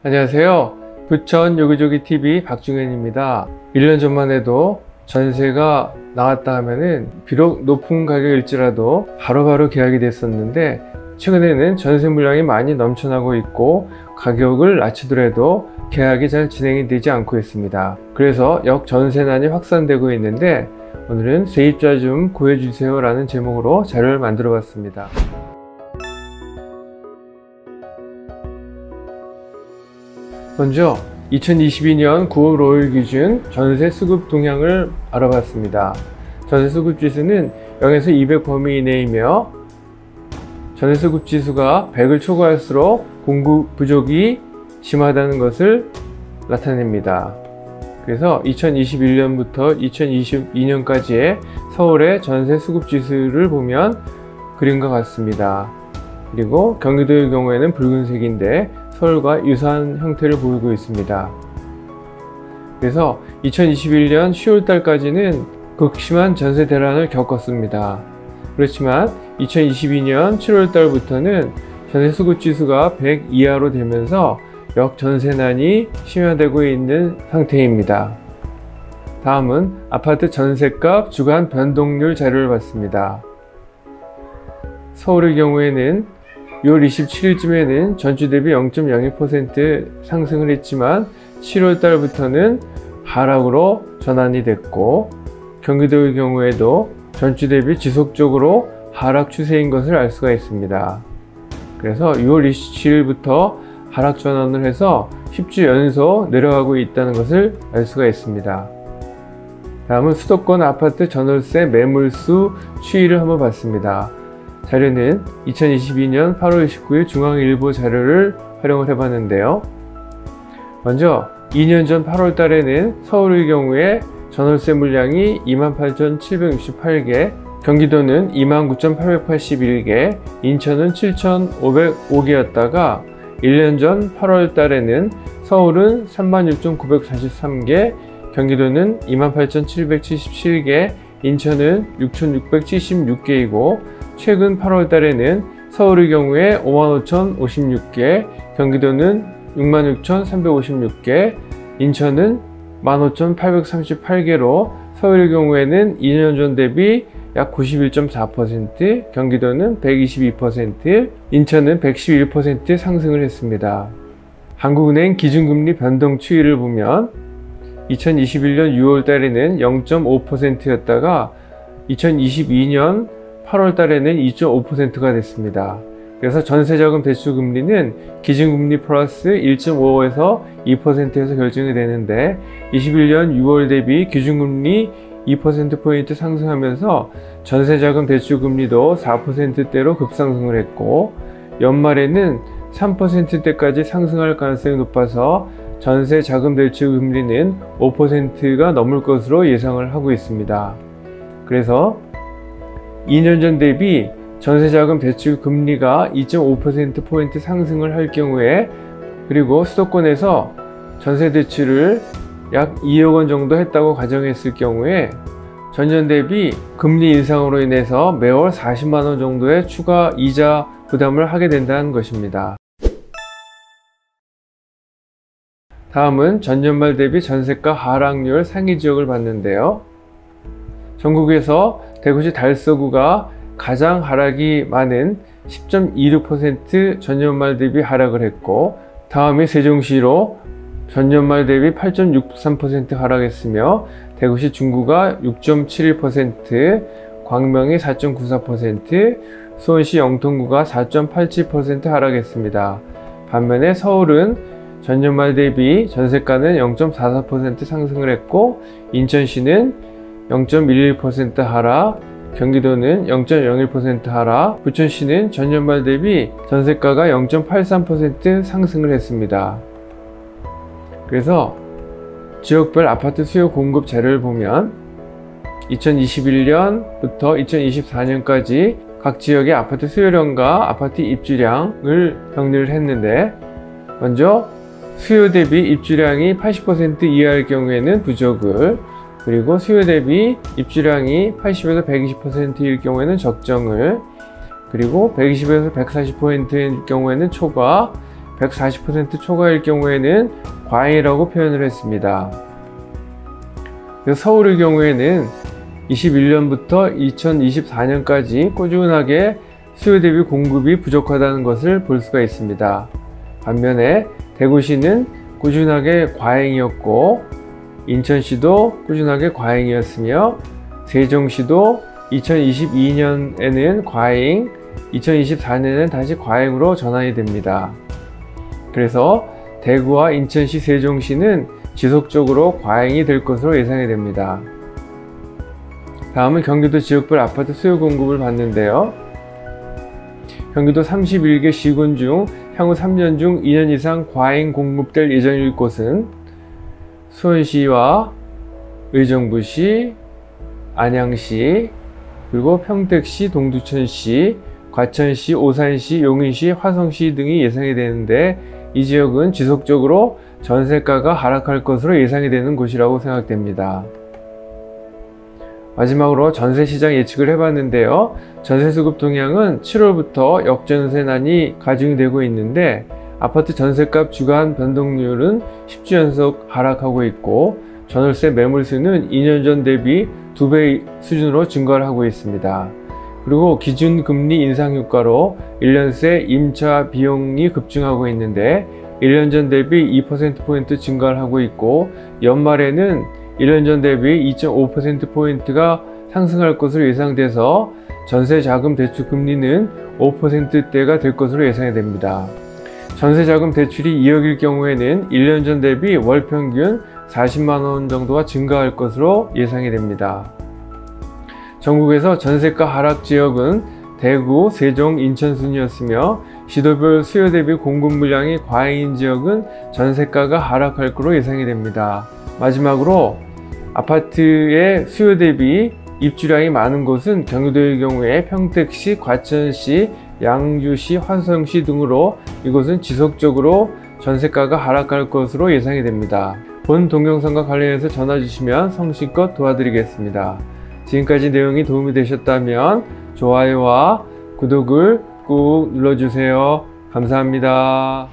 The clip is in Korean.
안녕하세요. 부천 요기조기TV 박중현입니다. 1년 전만 해도 전세가 나왔다 하면은 비록 높은 가격일지라도 바로바로 계약이 됐었는데, 최근에는 전세 물량이 많이 넘쳐나고 있고 가격을 낮추더라도 계약이 잘 진행이 되지 않고 있습니다. 그래서 역전세난이 확산되고 있는데, 오늘은 세입자 좀 구해주세요 라는 제목으로 자료를 만들어 봤습니다. 먼저 2022년 9월 5일 기준 전세 수급 동향을 알아봤습니다. 전세 수급 지수는 0에서 200 범위 이내이며, 전세 수급 지수가 100을 초과할수록 공급 부족이 심하다는 것을 나타냅니다. 그래서 2021년부터 2022년까지의 서울의 전세 수급 지수를 보면 그림과 같습니다. 그리고 경기도의 경우에는 붉은색인데 서울과 유사한 형태를 보이고 있습니다. 그래서 2021년 10월 달까지는 극심한 전세 대란을 겪었습니다. 그렇지만 2022년 7월 달부터는 전세 수급 지수가 100 이하로 되면서 역전세난이 심화되고 있는 상태입니다. 다음은 아파트 전세값 주간 변동률 자료를 봤습니다. 서울의 경우에는 6월 27일쯤에는 전주 대비 0.02% 상승을 했지만 7월 달부터는 하락으로 전환이 됐고, 경기도의 경우에도 전주 대비 지속적으로 하락 추세인 것을 알 수가 있습니다. 그래서 6월 27일부터 하락 전환을 해서 10주 연속 내려가고 있다는 것을 알 수가 있습니다. 다음은 수도권 아파트 전월세 매물수 추이를 한번 봤습니다. 자료는 2022년 8월 29일 중앙일보 자료를 활용을 해봤는데요. 먼저 2년 전 8월 달에는 서울의 경우에 전월세 물량이 28,768개, 경기도는 29,881개, 인천은 7,505개였다가 1년 전 8월 달에는 서울은 36,943개, 경기도는 28,777개, 인천은 6,676개이고, 최근 8월 달에는 서울의 경우에 55,056개, 경기도는 66,356개, 인천은 15,838개로 서울의 경우에는 2년 전 대비 약 91.4%, 경기도는 122%, 인천은 111% 상승을 했습니다. 한국은행 기준금리 변동 추이를 보면 2021년 6월 달에는 0.5%였다가 2022년 8월 달에는 2.5%가 됐습니다. 그래서 전세자금 대출금리는 기준금리 플러스 1.5에서 2%에서 결정이 되는데, 21년 6월 대비 기준금리 2%포인트 상승하면서 전세자금 대출금리도 4%대로 급상승을 했고, 연말에는 3%대까지 상승할 가능성이 높아서 전세자금 대출금리는 5%가 넘을 것으로 예상을 하고 있습니다. 그래서 2년 전 대비 전세자금 대출 금리가 2.5%포인트 상승을 할 경우에, 그리고 수도권에서 전세 대출을 약 2억 원 정도 했다고 가정했을 경우에 전년 대비 금리 인상으로 인해서 매월 40만 원 정도의 추가 이자 부담을 하게 된다는 것입니다. 다음은 전년말 대비 전세가 하락률 상위 지역을 봤는데요. 전국에서 대구시 달서구가 가장 하락이 많은 10.26% 전년말 대비 하락을 했고, 다음이 세종시로 전년말 대비 8.63% 하락했으며, 대구시 중구가 6.71%, 광명이 4.94%, 수원시 영통구가 4.87% 하락했습니다. 반면에 서울은 전년말 대비 전세가는 0.44% 상승을 했고, 인천시는 0.11% 하락, 경기도는 0.01% 하락, 부천시는 전년말 대비 전세가가 0.83% 상승을 했습니다. 그래서 지역별 아파트 수요 공급 자료를 보면 2021년부터 2024년까지 각 지역의 아파트 수요량과 아파트 입주량을 정리를 했는데, 먼저 수요 대비 입주량이 80% 이하일 경우에는 부족을, 그리고 수요 대비 입주량이 80에서 120%일 경우에는 적정을, 그리고 120에서 140%일 경우에는 초과, 140% 초과일 경우에는 과잉이라고 표현을 했습니다. 서울의 경우에는 21년부터 2024년까지 꾸준하게 수요 대비 공급이 부족하다는 것을 볼 수가 있습니다. 반면에 대구시는 꾸준하게 과잉이었고, 인천시도 꾸준하게 과잉이었으며, 세종시도 2022년에는 과잉, 2024년에는 다시 과잉으로 전환이 됩니다. 그래서 대구와 인천시, 세종시는 지속적으로 과잉이 될 것으로 예상이 됩니다. 다음은 경기도 지역별 아파트 수요 공급을 봤는데요. 경기도 31개 시군 중 향후 3년 중 2년 이상 과잉 공급될 예정일 곳은 수원시와 의정부시, 안양시, 그리고 평택시, 동두천시, 과천시, 오산시, 용인시, 화성시 등이 예상이 되는데, 이 지역은 지속적으로 전세가가 하락할 것으로 예상이 되는 곳이라고 생각됩니다. 마지막으로 전세시장 예측을 해봤는데요. 전세수급 동향은 7월부터 역전세난이 가중이 되고 있는데, 아파트 전세값 주간 변동률은 10주 연속 하락하고 있고, 전월세 매물수는 2년 전 대비 2배 수준으로 증가를 하고 있습니다. 그리고 기준금리 인상 효과로 1년새 임차 비용이 급증하고 있는데, 1년 전 대비 2%포인트 증가를 하고 있고, 연말에는 1년 전 대비 2.5%포인트가 상승할 것으로 예상돼서 전세자금 대출 금리는 5%대가 될 것으로 예상이 됩니다. 전세자금 대출이 2억일 경우에는 1년 전 대비 월 평균 40만원 정도가 증가할 것으로 예상이 됩니다. 전국에서 전세가 하락 지역은 대구, 세종, 인천 순이었으며, 시도별 수요 대비 공급 물량이 과잉인 지역은 전세가가 하락할 것으로 예상이 됩니다. 마지막으로 아파트의 수요 대비 입주량이 많은 곳은 경기도의 경우에 평택시, 과천시, 양주시, 화성시 등으로 이곳은 지속적으로 전세가가 하락할 것으로 예상이 됩니다. 본 동영상과 관련해서 전화 주시면 성심껏 도와드리겠습니다. 지금까지 내용이 도움이 되셨다면 좋아요와 구독을 꾹 눌러주세요. 감사합니다.